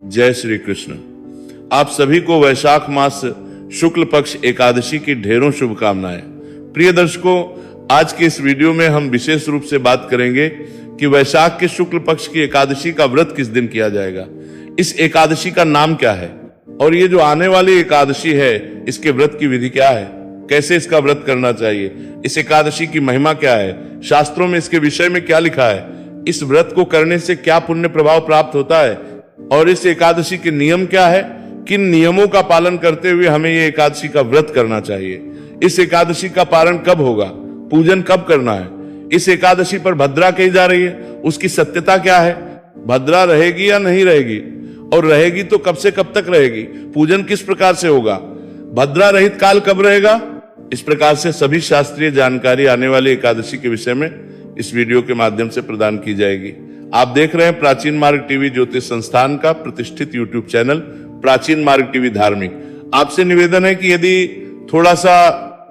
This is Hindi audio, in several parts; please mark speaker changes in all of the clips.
Speaker 1: जय श्री कृष्ण। आप सभी को वैशाख मास शुक्ल पक्ष एकादशी की ढेरों शुभकामनाएं। प्रिय दर्शकों, आज के इस वीडियो में हम विशेष रूप से बात करेंगे कि वैशाख के शुक्ल पक्ष की एकादशी का व्रत किस दिन किया जाएगा, इस एकादशी का नाम क्या है और ये जो आने वाली एकादशी है इसके व्रत की विधि क्या है, कैसे इसका व्रत करना चाहिए, इस एकादशी की महिमा क्या है, शास्त्रों में इसके विषय में क्या लिखा है, इस व्रत को करने से क्या पुण्य प्रभाव प्राप्त होता है और इस एकादशी के नियम क्या है, किन नियमों का पालन करते हुए हमें ये एकादशी का व्रत करना चाहिए, इस एकादशी का पारण कब होगा, पूजन कब करना है, इस एकादशी पर भद्रा कही जा रही है उसकी सत्यता क्या है, भद्रा रहेगी या नहीं रहेगी और रहेगी तो कब से कब तक रहेगी, पूजन किस प्रकार से होगा, भद्रा रहित काल कब रहेगा। इस प्रकार से सभी शास्त्रीय जानकारी आने वाली एकादशी के विषय में इस वीडियो के माध्यम से प्रदान की जाएगी। आप देख रहे हैं प्राचीन मार्ग टीवी ज्योतिष संस्थान का प्रतिष्ठित यूट्यूब चैनल प्राचीन मार्ग टीवी धार्मिक। आपसे निवेदन है कि यदि थोड़ा सा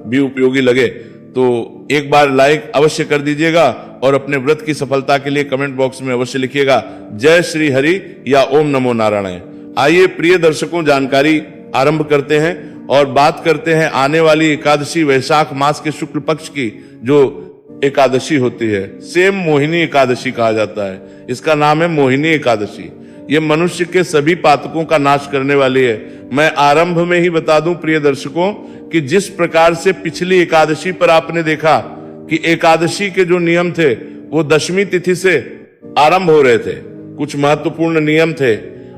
Speaker 1: भी उपयोगी लगे तो एक बार लाइक अवश्य कर दीजिएगा और अपने व्रत की सफलता के लिए कमेंट बॉक्स में अवश्य लिखिएगा जय श्री हरि या ओम नमो नारायण। आइए प्रिय दर्शकों, जानकारी आरंभ करते हैं और बात करते हैं आने वाली एकादशी वैशाख मास के शुक्ल पक्ष की जो एकादशी होती है। सेम मोहिनी एकादशी कहा जाता है, इसका नाम है मोहिनी एकादशी। ये मनुष्य के सभी पातकों का नाश करने वाली है। मैं आरंभ में ही बता दूं प्रिय दर्शकों कि जिस प्रकार से पिछली एकादशी पर आपने देखा कि एकादशी के जो नियम थे वो दशमी तिथि से आरंभ हो रहे थे, कुछ महत्वपूर्ण नियम थे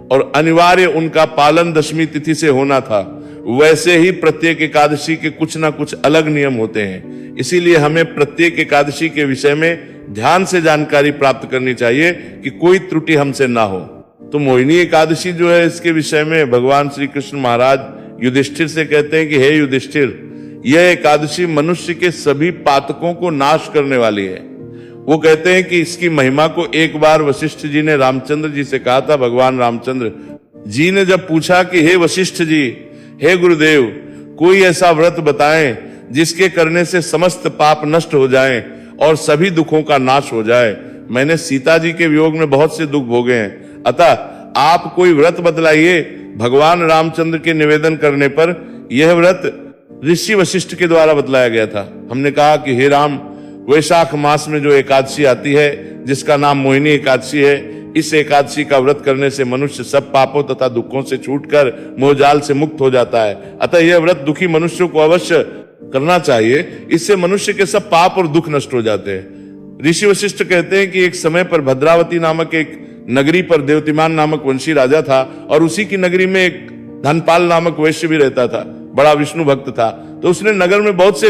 Speaker 1: और अनिवार्य उनका पालन दशमी तिथि से होना था, वैसे ही प्रत्येक एकादशी के कुछ ना कुछ अलग नियम होते हैं। इसीलिए हमें प्रत्येक एकादशी के विषय में ध्यान से जानकारी प्राप्त करनी चाहिए कि कोई त्रुटि हमसे ना हो। तो मोहिनी एकादशी जो है इसके विषय में भगवान श्री कृष्ण महाराज युधिष्ठिर से कहते हैं कि हे युधिष्ठिर, यह एकादशी मनुष्य के सभी पातकों को नाश करने वाली है। वो कहते हैं कि इसकी महिमा को एक बार वशिष्ठ जी ने रामचंद्र जी से कहा था। भगवान रामचंद्र जी ने जब पूछा कि हे वशिष्ठ जी, हे गुरुदेव, कोई ऐसा व्रत बताएं जिसके करने से समस्त पाप नष्ट हो जाएं और सभी दुखों का नाश हो जाए। मैंने सीता जी के वियोग में बहुत से दुख भोगे हैं, अतः आप कोई व्रत बतलाइए। भगवान रामचंद्र के निवेदन करने पर यह व्रत ऋषि वशिष्ठ के द्वारा बतलाया गया था। हमने कहा कि हे राम, वैशाख मास में जो एकादशी आती है जिसका नाम मोहिनी एकादशी है, इस एकादशी का व्रत करने से मनुष्य सब पापों तथा दुखों से छूटकर मोहजाल से मुक्त हो जाता है। अतः यह व्रत दुखी मनुष्यों को अवश्य करना चाहिए, इससे मनुष्य के सब पाप और दुख नष्ट हो जाते हैं। ऋषि वशिष्ठ कहते हैं कि एक समय पर भद्रावती नामक एक नगरी पर देवतिमान नामक वंशी राजा था और उसी की नगरी में एक धनपाल नामक वैश्य भी रहता था, बड़ा विष्णु भक्त था। तो उसने नगर में बहुत से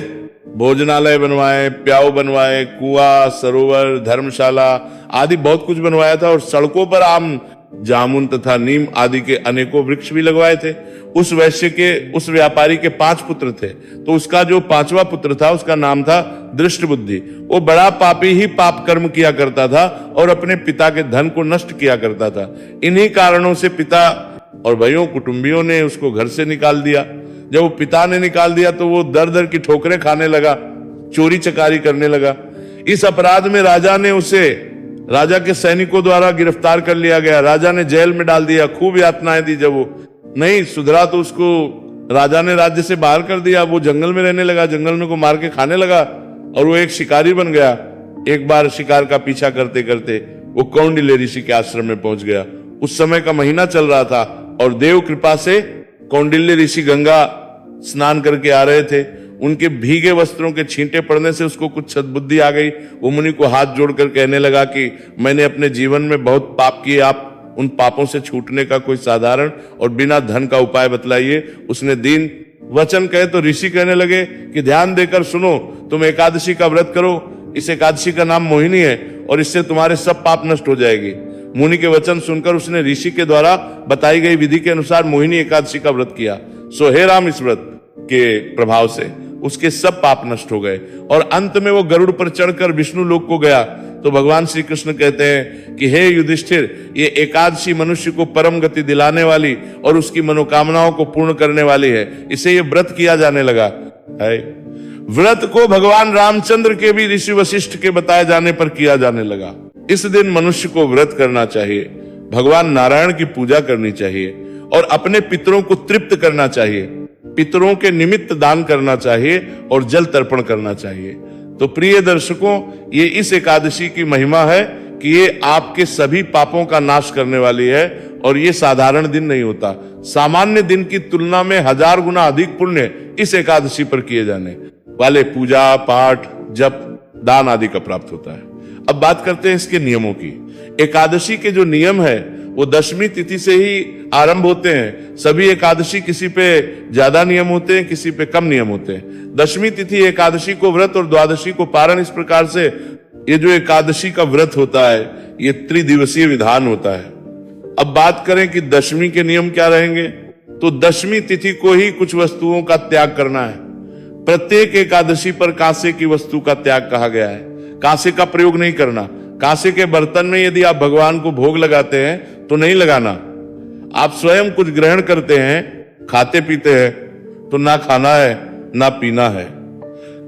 Speaker 1: भोजनालय बनवाए, प्याऊ बनवाए, कुआं, सरोवर, धर्मशाला आदि बहुत कुछ बनवाया था और सड़कों पर आम, जामुन तथा नीम आदि के अनेकों वृक्ष भी लगवाए थे। उस वैश्य के, उस व्यापारी के 5 पुत्र थे, तो उसका जो 5वां पुत्र था उसका नाम था दृष्ट बुद्धि। वो बड़ा पापी ही पाप कर्म किया करता था और अपने पिता के धन को नष्ट किया करता था। इन्हीं कारणों से पिता और भाइयों कुटुंबियों ने उसको घर से निकाल दिया। जब वो पिता ने निकाल दिया तो वो दर दर की ठोकरें खाने लगा, चोरी चकारी करने लगा। इस अपराध में राजा ने उसे राजा के सैनिकों द्वारा गिरफ्तार कर लिया गया। राजा ने जेल में डाल दिया, खूब यातनाएं दी। जब वो नहीं सुधरा तो उसको राजा ने राज्य से बाहर कर दिया। वो जंगल में रहने लगा, जंगल में को मार के खाने लगा और वो एक शिकारी बन गया। एक बार शिकार का पीछा करते करते वो कौंडिल्य ऋषि के आश्रम में पहुंच गया। उस समय का महीना चल रहा था और देव कृपा से कौंडिल्य ऋषि गंगा स्नान करके आ रहे थे। उनके भीगे वस्त्रों के छींटे पड़ने से उसको कुछ सद्बुद्धि आ गई। वो मुनि को हाथ जोड़कर कहने लगा कि मैंने अपने जीवन में बहुत पाप किए, आप उन पापों से छूटने का कोई साधारण और बिना धन का उपाय बतलाइए। उसने दीन वचन कहे तो ऋषि कहने लगे कि ध्यान देकर सुनो, तुम एकादशी का व्रत करो। इस एकादशी का नाम मोहिनी है और इससे तुम्हारे सब पाप नष्ट हो जाएगी। मुनि के वचन सुनकर उसने ऋषि के द्वारा बताई गई विधि के अनुसार मोहिनी एकादशी का व्रत किया। सो हे राम, इस व्रत के प्रभाव से उसके सब पाप नष्ट हो गए और अंत में वो गरुड़ पर चढ़कर विष्णु लोक को गया। तो भगवान श्री कृष्ण कहते हैं कि हे युधिष्ठिर, ये एकादशी मनुष्य को परम गति दिलाने वाली और उसकी मनोकामनाओं को पूर्ण करने वाली है, इसे ये व्रत किया जाने लगा है। व्रत को भगवान रामचंद्र के भी ऋषि वशिष्ठ के बताए जाने पर किया जाने लगा। इस दिन मनुष्य को व्रत करना चाहिए। भगवान नारायण की पूजा करनी चाहिए और अपने पितरों को तृप्त करना चाहिए, पितरों के निमित्त दान करना चाहिए और जल तर्पण करना चाहिए। तो प्रिय दर्शकों, ये इस एकादशी की महिमा है कि ये आपके सभी पापों का नाश करने वाली है और ये साधारण दिन नहीं होता। सामान्य दिन की तुलना में 1000 गुना अधिक पुण्य इस एकादशी पर किए जाने वाले पूजा पाठ जप दान आदि का प्राप्त होता है। अब बात करते हैं इसके नियमों की। एकादशी के जो नियम है वो दशमी तिथि से ही आरंभ होते हैं। सभी एकादशी किसी पे ज्यादा नियम होते हैं, किसी पे कम नियम होते हैं। दशमी तिथि एकादशी को व्रत और द्वादशी को पारण, इस प्रकार से ये जो एकादशी का व्रत होता है ये त्रिदिवसीय विधान होता है। अब बात करें कि दशमी के नियम क्या रहेंगे, तो दशमी तिथि को ही कुछ वस्तुओं का त्याग करना है। प्रत्येक एकादशी पर कांसे की वस्तु का त्याग कहा गया है। कांसे का प्रयोग नहीं करना। कांसे के बर्तन में यदि आप भगवान को भोग लगाते हैं तो नहीं लगाना। आप स्वयं कुछ ग्रहण करते हैं, खाते पीते हैं, तो ना खाना है ना पीना है।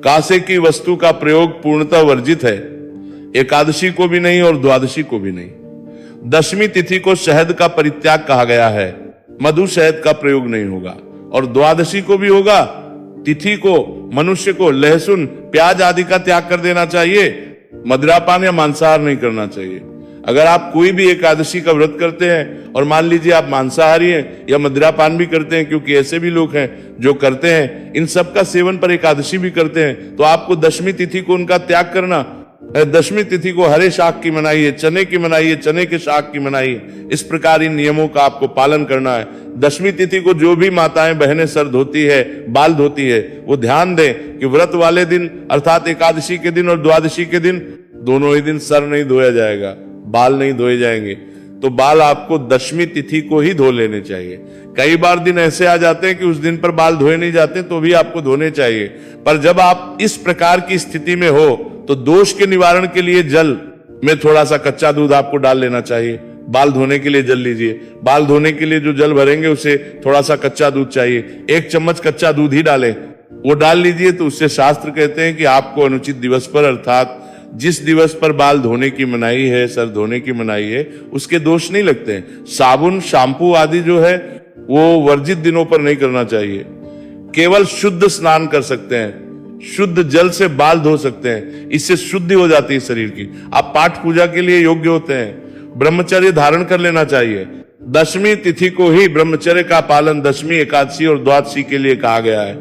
Speaker 1: कांसे की वस्तु का प्रयोग पूर्णतः वर्जित है, एकादशी को भी नहीं और द्वादशी को भी नहीं। दशमी तिथि को शहद का परित्याग कहा गया है, मधु शहद का प्रयोग नहीं होगा। और द्वादशी को भी होगा, तिथि को मनुष्य को लहसुन प्याज आदि का त्याग कर देना चाहिए, मदिरापान या मांसाहार नहीं करना चाहिए। अगर आप कोई भी एकादशी का व्रत करते हैं और मान लीजिए आप मांसाहारी हैं या मदिरापान भी करते हैं, क्योंकि ऐसे भी लोग हैं जो करते हैं, इन सब का सेवन पर एकादशी भी करते हैं, तो आपको दशमी तिथि को उनका त्याग करना। दशमी तिथि को हरे शाक की मनाइए, चने की मनाइए, चने के शाक की मनाइए। इस प्रकार इन नियमों का आपको पालन करना है। दशमी तिथि को जो भी माताएं बहनें सर धोती है, बाल धोती है, वो ध्यान दें कि व्रत वाले दिन अर्थात एकादशी के दिन और द्वादशी के दिन दोनों ही दिन सर नहीं धोया जाएगा, बाल नहीं धोए जाएंगे। तो बाल आपको दशमी तिथि को ही धो लेने चाहिए। कई बार दिन ऐसे आ जाते हैं कि उस दिन पर बाल धोए नहीं जाते, तो भी आपको धोने चाहिए। पर जब आप इस प्रकार की स्थिति में हो तो दोष के निवारण के लिए जल में थोड़ा सा कच्चा दूध आपको डाल लेना चाहिए। बाल धोने के लिए जल लीजिए, बाल धोने के लिए जो जल भरेंगे उसे थोड़ा सा कच्चा दूध चाहिए, 1 चम्मच कच्चा दूध ही डालें, वो डाल लीजिए। तो उससे शास्त्र कहते हैं कि आपको अनुचित दिवस पर अर्थात जिस दिवस पर बाल धोने की मनाही है, सर धोने की मनाही है, उसके दोष नहीं लगते हैं। साबुन शैम्पू आदि जो है वो वर्जित दिनों पर नहीं करना चाहिए। केवल शुद्ध स्नान कर सकते हैं, शुद्ध जल से बाल धो सकते हैं, इससे शुद्धि हो जाती है शरीर की। आप पाठ पूजा के लिए योग्य होते हैं। ब्रह्मचर्य धारण कर लेना चाहिए। दशमी तिथि को ही ब्रह्मचर्य का पालन दशमी एकादशी और द्वादशी के लिए कहा गया है।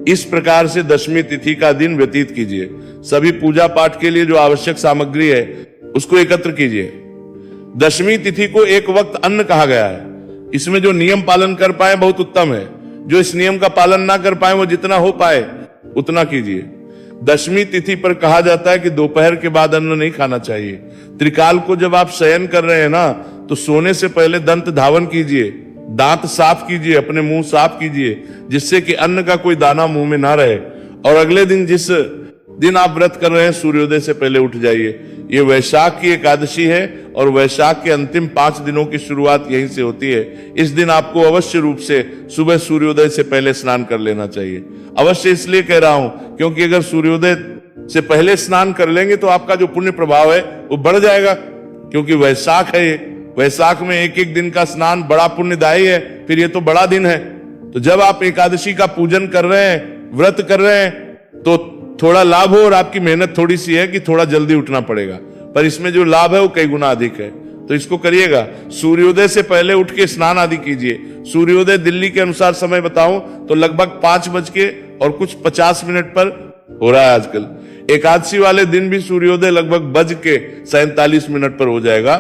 Speaker 1: इस प्रकार से दशमी तिथि का दिन व्यतीत कीजिए। सभी पूजा पाठ के लिए जो आवश्यक सामग्री है उसको एकत्र कीजिए। दशमी तिथि को एक वक्त अन्न कहा गया है। इसमें जो नियम पालन कर पाए बहुत उत्तम है, जो इस नियम का पालन ना कर पाए वो जितना हो पाए उतना कीजिए। दशमी तिथि पर कहा जाता है कि दोपहर के बाद अन्न नहीं खाना चाहिए। त्रिकाल को जब आप शयन कर रहे हैं ना, तो सोने से पहले दंत धावन कीजिए, दांत साफ कीजिए, अपने मुंह साफ कीजिए, जिससे कि अन्न का कोई दाना मुंह में ना रहे। और अगले दिन जिस दिन आप व्रत कर रहे हैं सूर्योदय से पहले उठ जाइए। ये वैशाख की एकादशी है और वैशाख के अंतिम 5 दिनों की शुरुआत यहीं से होती है। इस दिन आपको अवश्य रूप से सुबह सूर्योदय से पहले स्नान कर लेना चाहिए। अवश्य इसलिए कह रहा हूं क्योंकि अगर सूर्योदय से पहले स्नान कर लेंगे तो आपका जो पुण्य प्रभाव है वो बढ़ जाएगा, क्योंकि वैशाख है। वैशाख में एक एक दिन का स्नान बड़ा पुण्यदायी है, फिर ये तो बड़ा दिन है। तो जब आप एकादशी का पूजन कर रहे हैं, व्रत कर रहे हैं, तो थोड़ा लाभ हो, और आपकी मेहनत थोड़ी सी है कि थोड़ा जल्दी उठना पड़ेगा, पर इसमें जो लाभ है वो कई गुना अधिक है। तो इसको करिएगा। सूर्योदय से पहले उठ के स्नान आदि कीजिए। सूर्योदय दिल्ली के अनुसार समय बताऊं तो लगभग 5:50 पर हो रहा है आजकल। एकादशी वाले दिन भी सूर्योदय लगभग 5:47 पर हो जाएगा।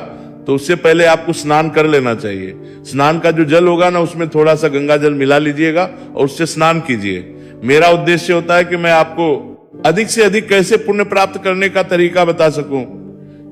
Speaker 1: तो उससे पहले आपको स्नान कर लेना चाहिए। स्नान का जो जल होगा ना, उसमें थोड़ा सा गंगा जल मिला लीजिएगा और उससे स्नान कीजिए। मेरा उद्देश्य होता है कि मैं आपको अधिक से अधिक कैसे पुण्य प्राप्त करने का तरीका बता सकूं,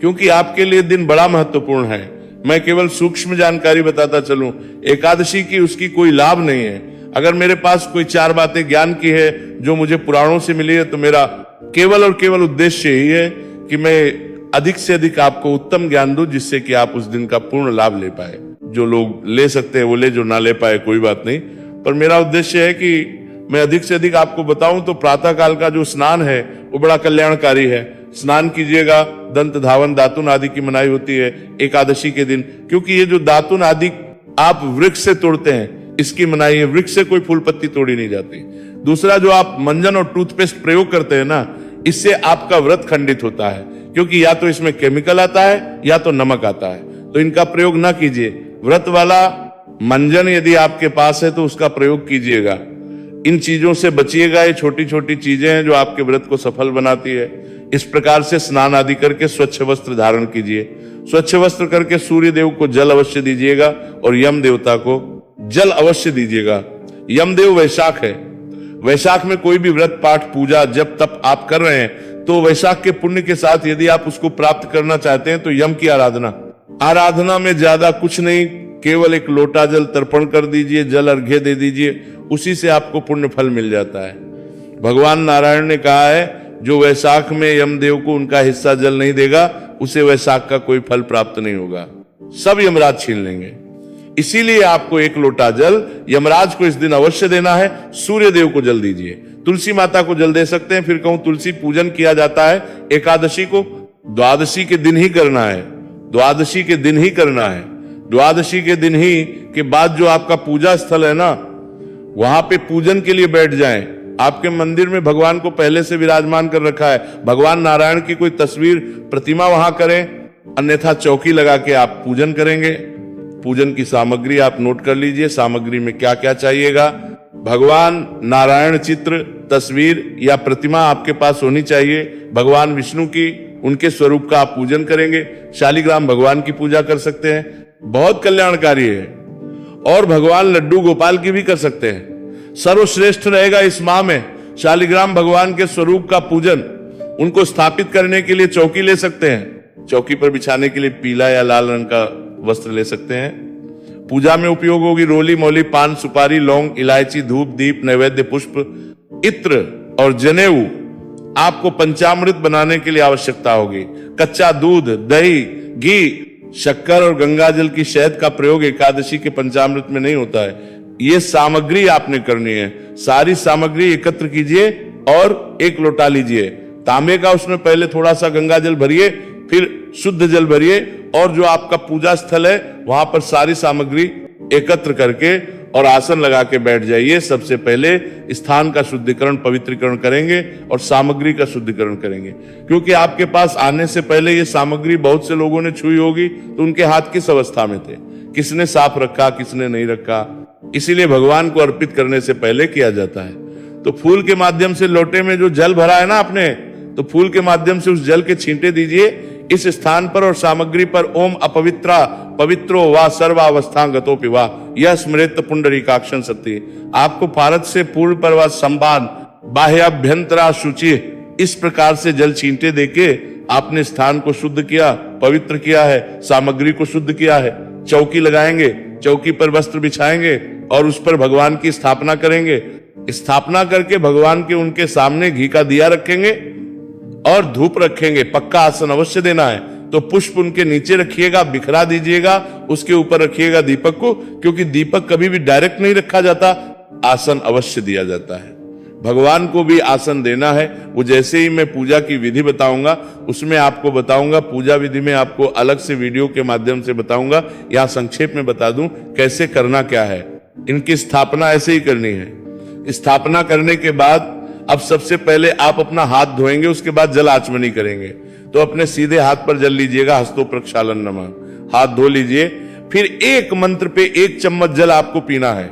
Speaker 1: क्योंकि आपके लिए दिन बड़ा महत्वपूर्ण है। मैं केवल सूक्ष्म जानकारी बताता चलूं। एकादशी की उसकी कोई लाभ नहीं है। अगर मेरे पास कोई 4 बातें ज्ञान की है जो मुझे पुराणों से मिली है, तो मेरा केवल और केवल उद्देश्य यही है कि मैं अधिक से अधिक आपको उत्तम ज्ञान दूं, जिससे कि आप उस दिन का पूर्ण लाभ ले पाए। जो लोग ले सकते हैं वो ले, जो ना ले पाए कोई बात नहीं। पर मेरा उद्देश्य है कि मैं अधिक से अधिक आपको बताऊं। तो प्रातः काल का जो स्नान है वो बड़ा कल्याणकारी है। स्नान कीजिएगा, दंत धावन दातुन आदि की मनाही होती है एकादशी के दिन, क्योंकि ये जो दातुन आदि आप वृक्ष से तोड़ते हैं इसकी मनाही है। वृक्ष से कोई फूल पत्ती तोड़ी नहीं जाती। दूसरा, जो आप मंजन और टूथपेस्ट प्रयोग करते हैं ना, इससे आपका व्रत खंडित होता है, क्योंकि या तो इसमें केमिकल आता है या तो नमक आता है, तो इनका प्रयोग ना कीजिए। व्रत वाला मंजन यदि आपके पास है तो उसका प्रयोग कीजिएगा। इन चीजों से बचिएगा। ये छोटी छोटी चीजें हैं जो आपके व्रत को सफल बनाती है। इस प्रकार से स्नान आदि करके स्वच्छ वस्त्र धारण कीजिए। स्वच्छ वस्त्र करके सूर्य देव को जल अवश्य दीजिएगा और यम देवता को जल अवश्य दीजिएगा। यमदेव वैशाख है। वैशाख में कोई भी व्रत पाठ पूजा जब तप आप कर रहे हैं तो वैशाख के पुण्य के साथ यदि आप उसको प्राप्त करना चाहते हैं तो यम की आराधना में ज्यादा कुछ नहीं, केवल एक लोटा जल तर्पण कर दीजिए, जल अर्घ्य दे दीजिए, उसी से आपको पुण्य फल मिल जाता है। भगवान नारायण ने कहा है जो वैशाख में यमदेव को उनका हिस्सा जल नहीं देगा उसे वैशाख का कोई फल प्राप्त नहीं होगा, सब यमराज छीन लेंगे। इसीलिए आपको एक लोटा जल यमराज को इस दिन अवश्य देना है। सूर्य देव को जल दीजिए, तुलसी माता को जल दे सकते हैं। फिर कहूं तुलसी पूजन किया जाता है एकादशी को, द्वादशी के दिन ही करना है। द्वादशी के दिन ही करना है। द्वादशी के दिन ही के बाद जो आपका पूजा स्थल है ना, वहां पे पूजन के लिए बैठ जाएं। आपके मंदिर में भगवान को पहले से विराजमान कर रखा है, भगवान नारायण की कोई तस्वीर प्रतिमा वहां करें, अन्यथा चौकी लगा के आप पूजन करेंगे। पूजन की सामग्री आप नोट कर लीजिए, सामग्री में क्या क्या चाहिएगा। भगवान नारायण चित्र, तस्वीर या प्रतिमा आपके पास होनी चाहिए। भगवान विष्णु की, उनके स्वरूप का आप पूजन करेंगे। शालिग्राम भगवान की पूजा कर सकते हैं, बहुत कल्याणकारी है। और भगवान लड्डू गोपाल की भी कर सकते हैं। सर्वश्रेष्ठ रहेगा इस माह में शालिग्राम भगवान के स्वरूप का पूजन। उनको स्थापित करने के लिए चौकी ले सकते हैं। चौकी पर बिछाने के लिए पीला या लाल रंग का वस्त्र ले सकते हैं। पूजा में उपयोग होगी रोली, मौली, पान, सुपारी, लौंग, इलायची, धूप, दीप, नैवेद्य, पुष्प, इत्र और जनेऊ। आपको पंचामृत बनाने के लिए आवश्यकता होगी। कच्चा दूध, दही, घी, शक्कर और गंगा जल की शहद का प्रयोग एकादशी के पंचामृत में नहीं होता है। ये सामग्री आपने करनी है। सारी सामग्री एकत्र कीजिए और एक लोटा लीजिए तांबे का, उसमें पहले थोड़ा सा गंगा जल भरिए, फिर शुद्ध जल भरिए और जो आपका पूजा स्थल है वहां पर सारी सामग्री एकत्र करके और आसन लगा के बैठ जाइए। सबसे पहले स्थान का शुद्धिकरण, पवित्रीकरण करेंगे और सामग्री का शुद्धिकरण करेंगे, क्योंकि आपके पास आने से पहले ये सामग्री बहुत से लोगों ने छुई होगी तो उनके हाथ किस अवस्था में थे, किसने साफ रखा, किसने नहीं रखा। इसीलिए भगवान को अर्पित करने से पहले किया जाता है। तो फूल के माध्यम से लोटे में जो जल भरा है ना आपने, तो फूल के माध्यम से उस जल के छींटे दीजिए इस स्थान पर और सामग्री पर। ओम अपवित्रा पवित्रो वा सर्वावस्थांगतोपि वा यह स्मृत पुंडरीकाक्षं सत्य। आपको पारद से पूर्व पर संबान बाह्याभ्यंतरा शुचि, इस प्रकार से जल छींटे देके आपने स्थान को शुद्ध किया, पवित्र किया है, सामग्री को शुद्ध किया है। चौकी लगाएंगे, चौकी पर वस्त्र बिछाएंगे और उस पर भगवान की स्थापना करेंगे। स्थापना करके भगवान के उनके सामने घी का दिया रखेंगे और धूप रखेंगे। पक्का आसन अवश्य देना है। तो पुष्प उनके नीचे रखिएगा, बिखरा दीजिएगा, उसके ऊपर रखिएगा दीपक को, क्योंकि दीपक कभी भी डायरेक्ट नहीं रखा जाता, आसन अवश्य दिया जाता है। भगवान को भी आसन देना है। वो जैसे ही मैं पूजा की विधि बताऊंगा उसमें आपको बताऊंगा। पूजा विधि में आपको अलग से वीडियो के माध्यम से बताऊंगा। यहां संक्षेप में बता दूं कैसे करना क्या है। इनकी स्थापना ऐसे ही करनी है। स्थापना करने के बाद अब सबसे पहले आप अपना हाथ धोएंगे, उसके बाद जल आचमनी करेंगे। तो अपने सीधे हाथ पर जल लीजिएगा, हस्तो प्रक्षालन नमः। हाथ धो लीजिए, फिर एक मंत्र पे 1 चम्मच जल आपको पीना है।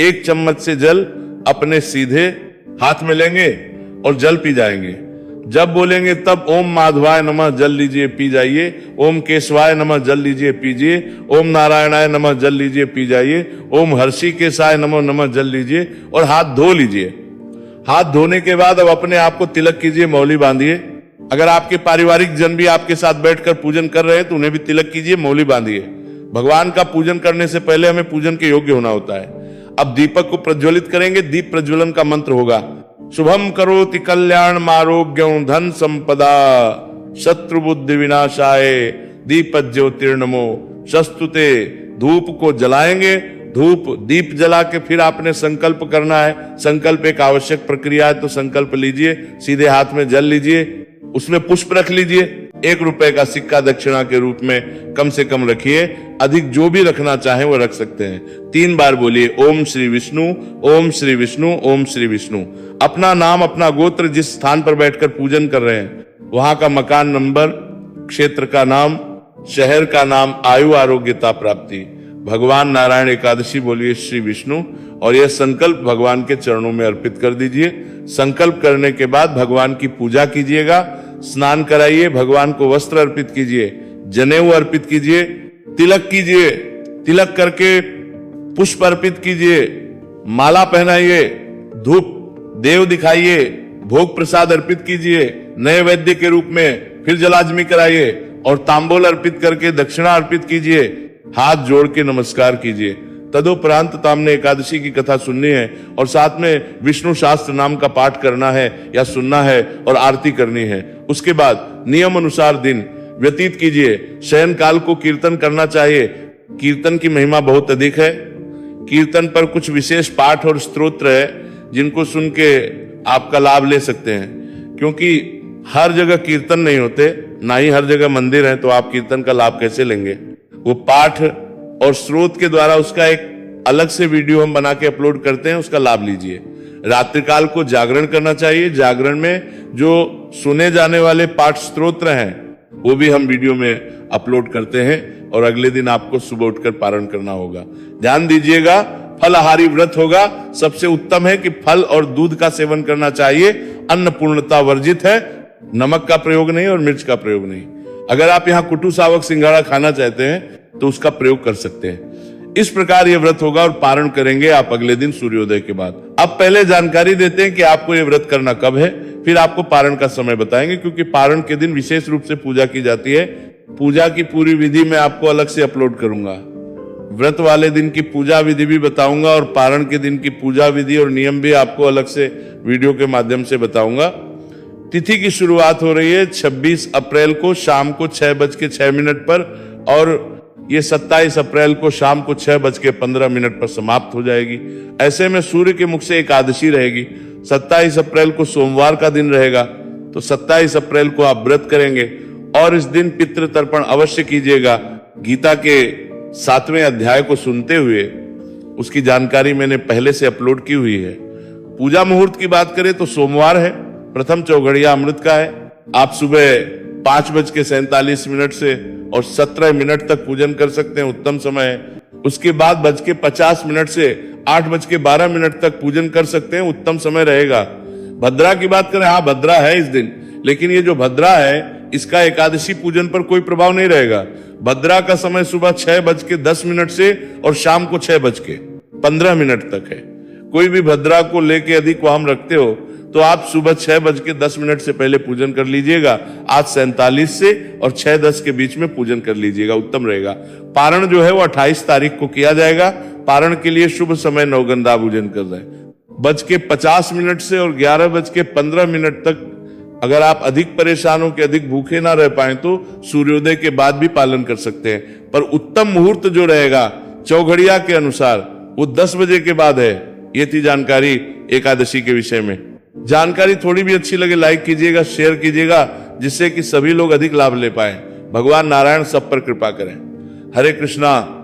Speaker 1: 1 चम्मच से जल अपने सीधे हाथ में लेंगे और जल पी जाएंगे। जब बोलेंगे तब ओम माधवाय नमः जल लीजिए, पी जाइए। ओम केशवाय नमः जल लीजिए, पीजिए। ओम नारायणाय नमः जल लीजिए, पी जाइए। ओम हर्षिकेशाय नमः नमः जल लीजिए और हाथ धो लीजिए। हाथ धोने के बाद अब अपने आप को तिलक कीजिए, मौली बांधिए। अगर आपके पारिवारिक जन भी आपके साथ बैठकर पूजन कर रहे हैं तो उन्हें भी तिलक कीजिए, मौली बांधिए। भगवान का पूजन करने से पहले हमें पूजन के योग्य होना होता है। अब दीपक को प्रज्वलित करेंगे। दीप प्रज्वलन का मंत्र होगा शुभम करोति कल्याण आरोग्यं धन संपदा शत्रु बुद्धि विनाशाय दीप ज्योतिर्नमो शस्तुते। धूप को जलाएंगे, धूप दीप जला के फिर आपने संकल्प करना है। संकल्प एक आवश्यक प्रक्रिया है, तो संकल्प लीजिए, सीधे हाथ में जल लीजिए, उसमें पुष्प रख लीजिए। ₹1 का सिक्का दक्षिणा के रूप में कम से कम रखिए, अधिक जो भी रखना चाहे वो रख सकते हैं। 3 बार बोलिए ओम श्री विष्णु, ओम श्री विष्णु, ओम श्री विष्णु। अपना नाम, अपना गोत्र, जिस स्थान पर बैठकर पूजन कर रहे हैं वहां का मकान नंबर, क्षेत्र का नाम, शहर का नाम, आयु आरोग्यता प्राप्ति, भगवान नारायण एकादशी बोलिए श्री विष्णु, और यह संकल्प भगवान के चरणों में अर्पित कर दीजिए। संकल्प करने के बाद भगवान की पूजा कीजिएगा, स्नान कराइए, भगवान को वस्त्र अर्पित कीजिए, जनेऊ अर्पित कीजिए, तिलक कीजिए, तिलक करके पुष्प अर्पित कीजिए, माला पहनाइए, धूप देव दिखाइए, भोग प्रसाद अर्पित कीजिए, नए वैद्य के रूप में फिर जलाजमी कराइए और तांबूल अर्पित करके दक्षिणा अर्पित कीजिए, हाथ जोड़ के नमस्कार कीजिए। तदुपरांत तामने एकादशी की कथा सुननी है और साथ में विष्णु शास्त्र नाम का पाठ करना है या सुनना है और आरती करनी है। उसके बाद नियम अनुसार दिन व्यतीत कीजिए। शयन काल को कीर्तन करना चाहिए। कीर्तन की महिमा बहुत अधिक है। कीर्तन पर कुछ विशेष पाठ और स्तोत्र है जिनको सुन के आपका लाभ ले सकते हैं, क्योंकि हर जगह कीर्तन नहीं होते, ना ही हर जगह मंदिर है, तो आप कीर्तन का लाभ कैसे लेंगे। वो पाठ और स्रोत के द्वारा उसका एक अलग से वीडियो हम बना के अपलोड करते हैं, उसका लाभ लीजिए। रात्रिकाल को जागरण करना चाहिए। जागरण में जो सुने जाने वाले पाठ स्तोत्र हैं वो भी हम वीडियो में अपलोड करते हैं और अगले दिन आपको सुबह उठकर पारण करना होगा। ध्यान दीजिएगा, फलाहारी व्रत होगा। सबसे उत्तम है कि फल और दूध का सेवन करना चाहिए। अन्नपूर्णता वर्जित है, नमक का प्रयोग नहीं और मिर्च का प्रयोग नहीं। अगर आप यहाँ कुटू सावक सिंघाड़ा खाना चाहते हैं तो उसका प्रयोग कर सकते हैं। इस प्रकार ये व्रत होगा और पारण करेंगे आप अगले दिन सूर्योदय के बाद। अब पहले जानकारी देते हैं कि आपको ये व्रत करना कब है, फिर आपको पारण का समय बताएंगे, क्योंकि पारण के दिन विशेष रूप से पूजा की जाती है। पूजा की पूरी विधि मैं आपको अलग से अपलोड करूंगा। व्रत वाले दिन की पूजा विधि भी बताऊंगा और पारण के दिन की पूजा विधि और नियम भी आपको अलग से वीडियो के माध्यम से बताऊंगा। तिथि की शुरुआत हो रही है 26 अप्रैल को शाम को 6:06 पर और ये 27 अप्रैल को शाम को 6:15 पर समाप्त हो जाएगी। ऐसे में सूर्य के मुख से एकादशी रहेगी। 27 अप्रैल को सोमवार का दिन रहेगा, तो 27 अप्रैल को आप व्रत करेंगे और इस दिन पितृ तर्पण अवश्य कीजिएगा। गीता के 7वें अध्याय को सुनते हुए उसकी जानकारी मैंने पहले से अपलोड की हुई है। पूजा मुहूर्त की बात करें तो सोमवार है, प्रथम चौघड़िया अमृत का है। आप सुबह 5:47 से और 17 मिनट तक पूजन कर सकते हैं, उत्तम समय है। उसके बाद 5:50 से 8:12 तक पूजन कर सकते हैं, उत्तम समय रहेगा। भद्रा की बात करें, हाँ भद्रा है इस दिन, लेकिन ये जो भद्रा है इसका एकादशी पूजन पर कोई प्रभाव नहीं रहेगा। भद्रा का समय सुबह 6:10 से और शाम को 6:15 तक है। कोई भी भद्रा को लेके अधिक वाहन रखते हो तो आप सुबह 6:10 से पहले पूजन कर लीजिएगा। आज 47 से और 6:10 के बीच में पूजन कर लीजिएगा, उत्तम रहेगा। पारण जो है वो 28 तारीख को किया जाएगा। पारण के लिए शुभ समय नवगंधा पूजन कर रहे हैं 10:50 से और 11:15 तक। अगर आप अधिक परेशान हो कि अधिक भूखे ना रह पाए तो सूर्योदय के बाद भी पालन कर सकते हैं, पर उत्तम मुहूर्त जो रहेगा चौघड़िया के अनुसार वो 10 बजे के बाद है। ये थी जानकारी एकादशी के विषय में। जानकारी थोड़ी भी अच्छी लगे लाइक कीजिएगा, शेयर कीजिएगा, जिससे कि सभी लोग अधिक लाभ ले पाए। भगवान नारायण सब पर कृपा करें। हरे कृष्णा।